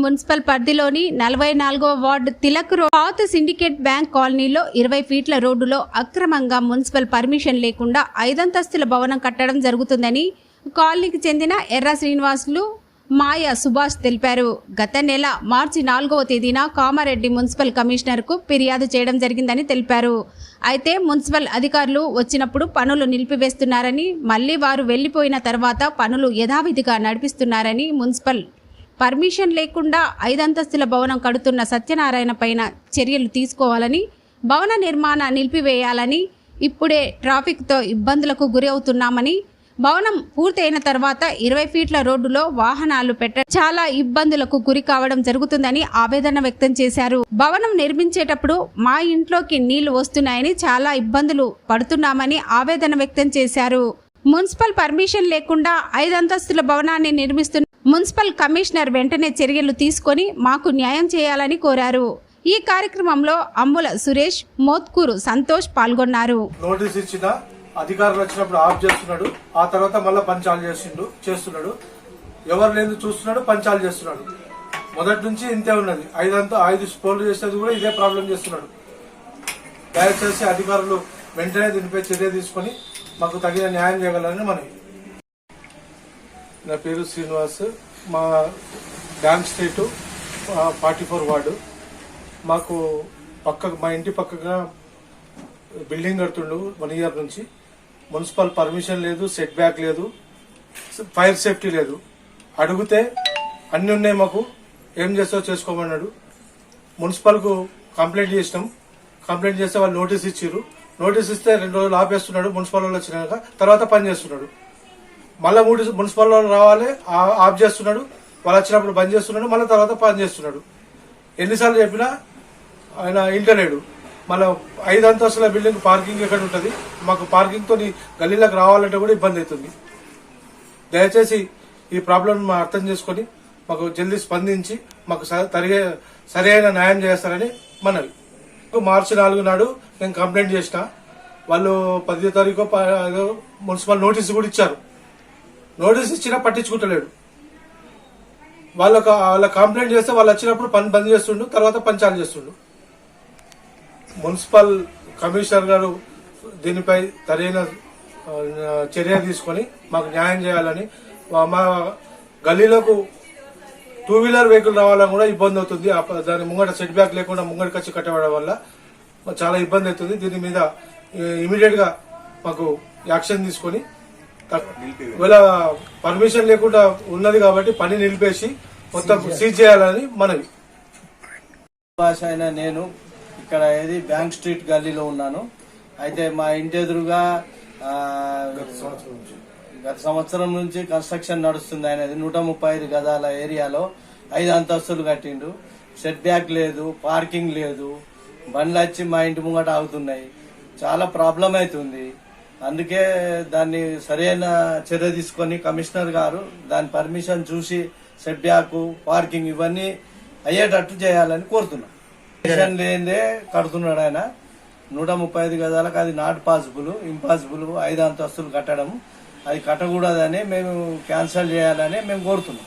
Municipal పరిధిలోని 44వ ward Tilak road పాత syndicate bank కాలనీలో 20 ఫీట్ల రోడ్డులో అక్రమంగా మున్సిపల్ పర్మిషన్ లేకుండా 5 అంతస్తుల భవనం కట్టడం జరుగుతుందని కాలనీకి చెందిన ఎర్ర శ్రీనివాసులు మాయ సుభాష్ తెలిపారు. గత నెల మార్చి 4వ తేదీన కామారెడ్డి మున్సిపల్ కమిషనర్కు ఫిర్యాదు చేయడం జరిగిందని తెలిపారు. అయితే మున్సిపల్ అధికారులు వచ్చినప్పుడు పనులు నిలిపివేస్తున్నారని, మళ్లీ వారు వెళ్లిపోయిన తర్వాత పనులు యథావిధిగా నడిపిస్తున్నారని, మున్సిపల్ పర్మిషన్ లేకుండా 5 అంతస్తుల భవనం కడుతున్న సత్యనారాయణ పైన చర్యలు తీసుకోవాలని, భవన నిర్మాణ నిలిపివేయాలని, ఇప్పుడే ట్రాఫిక్తో ఇబ్బందులకు గురి అవుతున్నామని, భవనం పూర్తయిన తర్వాత 20 ఫీట్ల రోడ్డులో వాహనాలు పెట్టడం చాలా ఇబ్బందులకు గురి కావడం జరుగుతుందని ఆవేదన వ్యక్తం చేశారు. భవనం నిర్మించేటప్పుడు మా ఇంట్లోకి నీళ్లు వస్తున్నాయని చాలా ఇబ్బందులు పడుతున్నామని ఆవేదన వ్యక్తం చేశారు. మున్సిపల్ పర్మిషన్ లేకుండా 5 అంతస్తుల భవనాన్ని నిర్మిస్తున్న మున్సిపల్ కమిషనర్ వెంటనే చర్యలు తీసుకొని మాకు న్యాయం చేయాలని కోరారు. ఈ కార్యక్రమంలో అమ్ముల సురేష్, మోత్కూరు సంతోష్ పాల్గొన్నారు. నోటీస్ ఇచ్చిన అధికారులు వచ్చినప్పుడు ఆఫ్ చేస్తున్నాడు, ఆ తర్వాత మళ్ళీ పంచాలు చేస్తున్నాడు, ఎవరు లేదు చూస్తున్నాడు, పంచాలు చేస్తున్నాడు. మొదటి నుంచి ఇంతే ఉన్నది. 5 స్పోర్లు చేసేది కూడా ఇదే ప్రాబ్లం చేస్తున్నాడు. దయచేసి అధికారులు వెంటనే దీనిపై చర్య తీసుకుని మాకు తగిన న్యాయం చేయగలరని మనవి. నా పేరు శ్రీనివాస్, మా బ్యాంక్ స్ట్రీట్ 44 వార్డు. మాకు మా ఇంటి పక్కగా బిల్డింగ్ కడుతుండు 1 ఇయర్ నుంచి. మున్సిపల్ పర్మిషన్ లేదు, సెట్ బ్యాక్ లేదు, ఫైర్ సేఫ్టీ లేదు. అడిగితే అన్ని ఉన్నాయి, మాకు ఏం చేస్తావో చేసుకోమన్నాడు. మున్సిపల్కు కంప్లైంట్ చేసినాం. కంప్లైంట్ చేస్తే వాళ్ళు నోటీస్ ఇచ్చారు. నోటీస్ ఇస్తే 2 రోజులు ఆపేస్తున్నాడు. మున్సిపల్ వాళ్ళు వచ్చినాక తర్వాత పని చేస్తున్నాడు. మళ్ళీ మున్సిపల్ వాళ్ళు రావాలి, ఆఫ్ చేస్తున్నాడు. వాళ్ళు వచ్చినప్పుడు బంద్ చేస్తున్నాడు, మళ్ళీ తర్వాత పని చేస్తున్నాడు. ఎన్నిసార్లు చెప్పినా ఆయన ఇంటలేడు. మళ్ళీ 5 అంతస్తుల బిల్డింగ్ పార్కింగ్ ఎక్కడ ఉంటుంది? మాకు పార్కింగ్తో గల్లీలకు రావాలంటే కూడా ఇబ్బంది అవుతుంది. దయచేసి ఈ ప్రాబ్లం అర్థం చేసుకుని మాకు జల్దీ స్పందించి మాకు సరైన న్యాయం చేస్తారని మనవి. మార్చి 4 నాడు నేను కంప్లైంట్ చేసిన. వాళ్ళు 10వ తారీఖు మున్సిపల్ నోటీసు కూడా ఇచ్చారు. నోటీస్ ఇచ్చినా పట్టించుకుంటలేడు. వాళ్ళ కంప్లైంట్ చేస్తే వాళ్ళు వచ్చినప్పుడు పని బంద్ చేస్తుండు, తర్వాత పంచాలు చేస్తుండు. మున్సిపల్ కమిషనర్ గారు దీనిపై సరైన చర్య తీసుకొని మాకు న్యాయం చేయాలని, మా గల్లీలకు 2 వీలర్ వెహికల్ రావాలని కూడా ఇబ్బంది అవుతుంది. దాని ముంగట సెట్ బ్యాక్ లేకుండా ముంగడికి వచ్చి కట్టబడడం వల్ల చాలా ఇబ్బంది అవుతుంది. దీని మీద ఇమీడియట్ గా మాకు యాక్షన్ తీసుకొని, ఇలా పర్మిషన్ లేకుండా ఉన్నది కాబట్టి పని నిలిపేసి మొత్తం సీజ్ చేయాలని మనవి. నేను ఇక్కడ బ్యాంక్ స్ట్రీట్ గల్లీలో ఉన్నాను. అయితే మా ఇంటి ఎదురుగా గత సంవత్సరం నుంచి కన్స్ట్రక్షన్ నడుస్తుంది. అనేది 135 గజాల ఏరియాలో 5 అంతస్తులు కట్టిండు. సెట్ బ్యాక్ లేదు, పార్కింగ్ లేదు, బండ్లు వచ్చి మా ఇంటి ముంగట ఆగుతున్నాయి. చాలా ప్రాబ్లం అవుతుంది. అందుకే దాన్ని సరైన చర్య తీసుకొని కమిషనర్ గారు దాని పర్మిషన్ చూసి సెట్ బ్యాక్, పార్కింగ్ ఇవన్నీ అయ్యేటట్టు చేయాలని కోరుతున్నాం. పర్మిషన్ లేదే కడుతున్నాడు ఆయన. 135 గజాలకు అది నాట్ పాసిబుల్, ఇంపాసిబుల్. 5 అంతస్తులు కట్టడం అది కట్టకూడదని మేము క్యాన్సిల్ చేయాలని మేము కోరుతున్నాం.